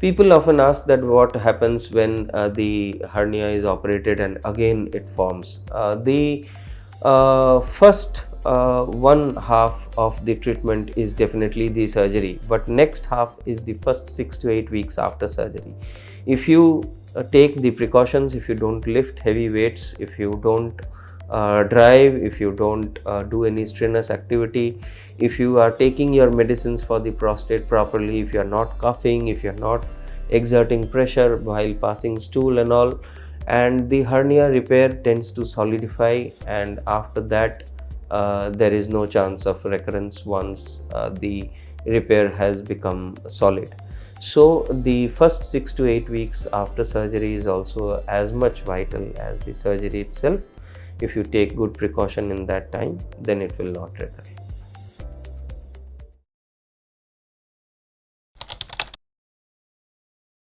People often ask that what happens when the hernia is operated and again it forms. The first one half of the treatment is definitely the surgery, but next half is the first 6 to 8 weeks after surgery. If you take the precautions, if you don't lift heavy weights, if you don't drive, if you don't do any strenuous activity, if you are taking your medicines for the prostate properly, if you are not coughing, if you are not exerting pressure while passing stool and all, and the hernia repair tends to solidify, and after that there is no chance of recurrence once the repair has become solid. So the first 6 to 8 weeks after surgery is also as much vital as the surgery itself. If you take good precaution in that time, then it will not recur.